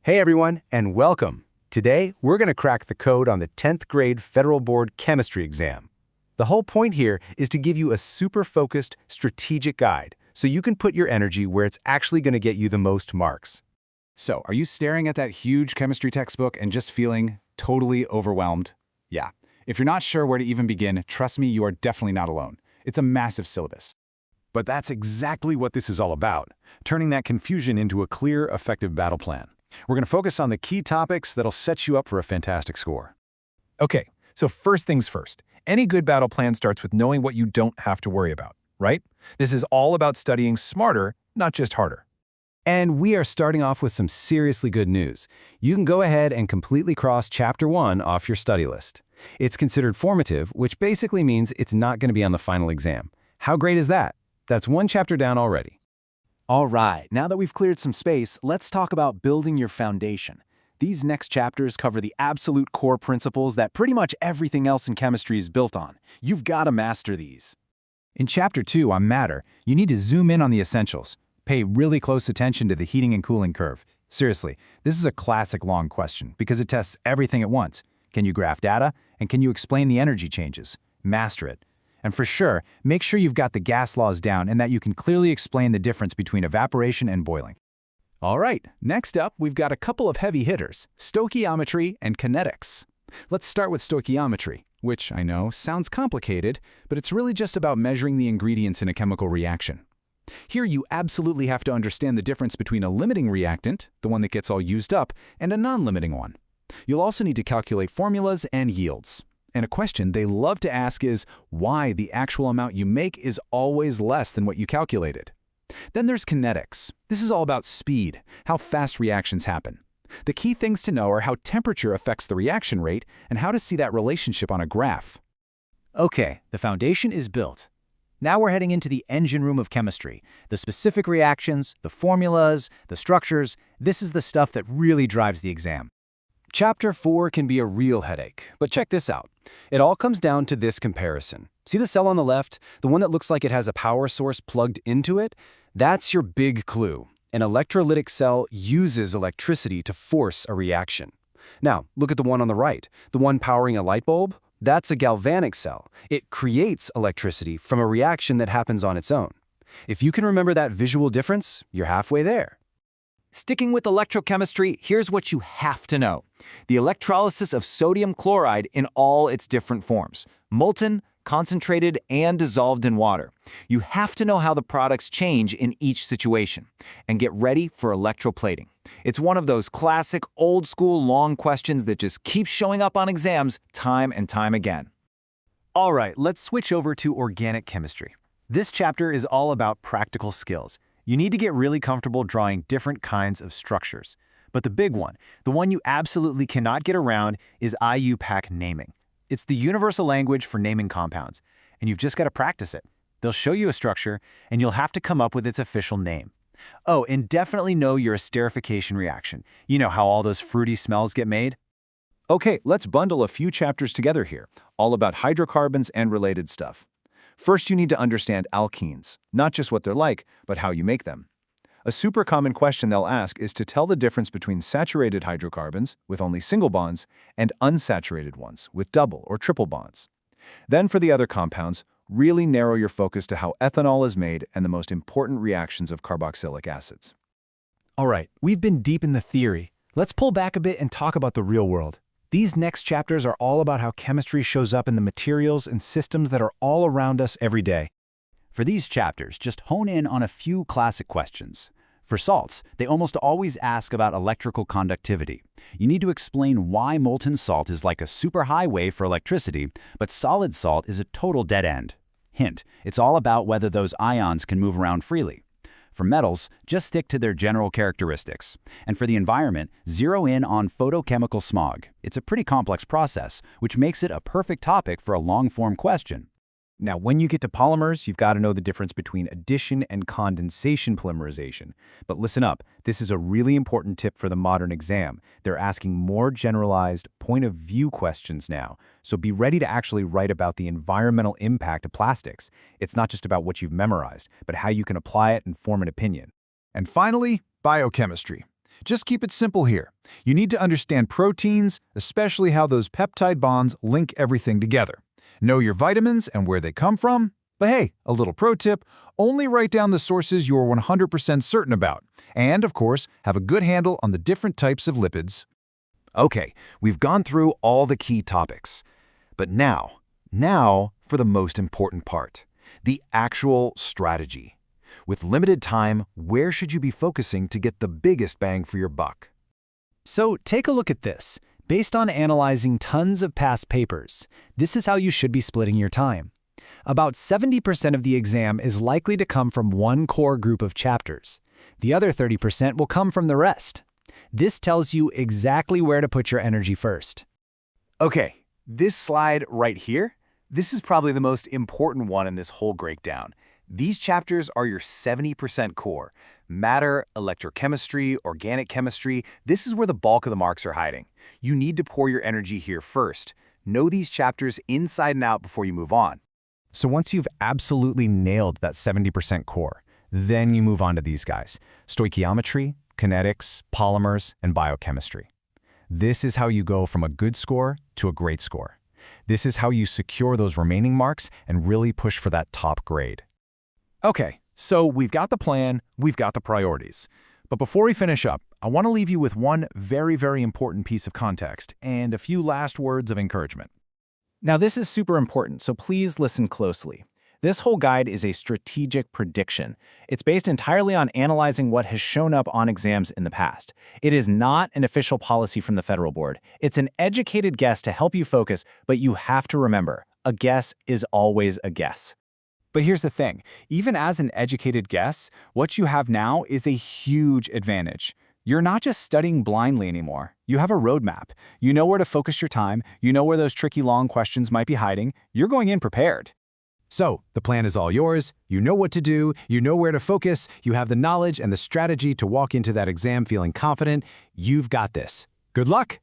Hey everyone, and welcome. Today, we're going to crack the code on the 10th grade Federal Board Chemistry exam. The whole point here is to give you a super focused, strategic guide so you can put your energy where it's actually going to get you the most marks. So, are you staring at that huge chemistry textbook and just feeling totally overwhelmed? Yeah. If you're not sure where to even begin, trust me, you are definitely not alone. It's a massive syllabus. But that's exactly what this is all about, turning that confusion into a clear, effective battle plan. We're going to focus on the key topics that'll set you up for a fantastic score. Okay, so first things first. Any good battle plan starts with knowing what you don't have to worry about, right? This is all about studying smarter, not just harder. And we are starting off with some seriously good news. You can go ahead and completely cross Chapter 1 off your study list. It's considered formative, which basically means it's not going to be on the final exam. How great is that? That's one chapter down already. All right, now that we've cleared some space, let's talk about building your foundation. These next chapters cover the absolute core principles that pretty much everything else in chemistry is built on. You've got to master these. In Chapter 2 on matter, you need to zoom in on the essentials. Pay really close attention to the heating and cooling curve. Seriously, this is a classic long question because it tests everything at once. Can you graph data? And can you explain the energy changes? Master it. And for sure, make sure you've got the gas laws down and that you can clearly explain the difference between evaporation and boiling. All right, next up, we've got a couple of heavy hitters, stoichiometry and kinetics. Let's start with stoichiometry, which I know sounds complicated, but it's really just about measuring the ingredients in a chemical reaction. Here you absolutely have to understand the difference between a limiting reactant, the one that gets all used up, and a non-limiting one. You'll also need to calculate formulas and yields. And a question they love to ask is why the actual amount you make is always less than what you calculated. Then there's kinetics. This is all about speed, how fast reactions happen. The key things to know are how temperature affects the reaction rate and how to see that relationship on a graph. Okay, the foundation is built. Now we're heading into the engine room of chemistry. The specific reactions, the formulas, the structures, this is the stuff that really drives the exam. Chapter 4 can be a real headache, but check this out. It all comes down to this comparison. See the cell on the left, the one that looks like it has a power source plugged into it? That's your big clue. An electrolytic cell uses electricity to force a reaction. Now, look at the one on the right, the one powering a light bulb. That's a galvanic cell. It creates electricity from a reaction that happens on its own. If you can remember that visual difference, you're halfway there. Sticking with electrochemistry, here's what you have to know. The electrolysis of sodium chloride in all its different forms, molten, concentrated, and dissolved in water. You have to know how the products change in each situation. And get ready for electroplating. It's one of those classic, old-school long questions that just keeps showing up on exams time and time again. All right, let's switch over to organic chemistry. This chapter is all about practical skills. You need to get really comfortable drawing different kinds of structures. But the big one, the one you absolutely cannot get around, is IUPAC naming. It's the universal language for naming compounds, and you've just got to practice it. They'll show you a structure, and you'll have to come up with its official name. Oh, and definitely know your esterification reaction. You know how all those fruity smells get made? Okay, let's bundle a few chapters together here, all about hydrocarbons and related stuff. First, you need to understand alkenes, not just what they're like, but how you make them. A super common question they'll ask is to tell the difference between saturated hydrocarbons, with only single bonds, and unsaturated ones, with double or triple bonds. Then for the other compounds, really narrow your focus to how ethanol is made and the most important reactions of carboxylic acids. All right, we've been deep in the theory. Let's pull back a bit and talk about the real world. These next chapters are all about how chemistry shows up in the materials and systems that are all around us every day. For these chapters, just hone in on a few classic questions. For salts, they almost always ask about electrical conductivity. You need to explain why molten salt is like a superhighway for electricity, but solid salt is a total dead end. Hint, it's all about whether those ions can move around freely. For metals, just stick to their general characteristics. And for the environment, zero in on photochemical smog. It's a pretty complex process, which makes it a perfect topic for a long-form question. Now, when you get to polymers, you've got to know the difference between addition and condensation polymerization. But listen up, this is a really important tip for the modern exam. They're asking more generalized point of view questions now. So be ready to actually write about the environmental impact of plastics. It's not just about what you've memorized, but how you can apply it and form an opinion. And finally, biochemistry. Just keep it simple here. You need to understand proteins, especially how those peptide bonds link everything together. Know your vitamins and where they come from. But hey, a little pro tip, only write down the sources you're 100% certain about. And, of course, have a good handle on the different types of lipids. Okay, we've gone through all the key topics. But now for the most important part, the actual strategy. With limited time, where should you be focusing to get the biggest bang for your buck? So take a look at this. Based on analyzing tons of past papers, this is how you should be splitting your time. About 70% of the exam is likely to come from one core group of chapters. The other 30% will come from the rest. This tells you exactly where to put your energy first. Okay, this slide right here, this is probably the most important one in this whole breakdown. These chapters are your 70% core. Matter, electrochemistry, organic chemistry, this is where the bulk of the marks are hiding. You need to pour your energy here first. Know these chapters inside and out before you move on. So once you've absolutely nailed that 70% core, then you move on to these guys: stoichiometry, kinetics, polymers, and biochemistry. This is how you go from a good score to a great score. This is how you secure those remaining marks and really push for that top grade. Okay, so we've got the plan, we've got the priorities. But before we finish up, I want to leave you with one very, very important piece of context and a few last words of encouragement. Now, this is super important, so please listen closely. This whole guide is a strategic prediction. It's based entirely on analyzing what has shown up on exams in the past. It is not an official policy from the federal board. It's an educated guess to help you focus, but you have to remember, a guess is always a guess. But here's the thing, even as an educated guess, what you have now is a huge advantage. You're not just studying blindly anymore. You have a roadmap. You know where to focus your time. You know where those tricky long questions might be hiding. You're going in prepared. So, the plan is all yours. You know what to do. You know where to focus. You have the knowledge and the strategy to walk into that exam feeling confident. You've got this. Good luck!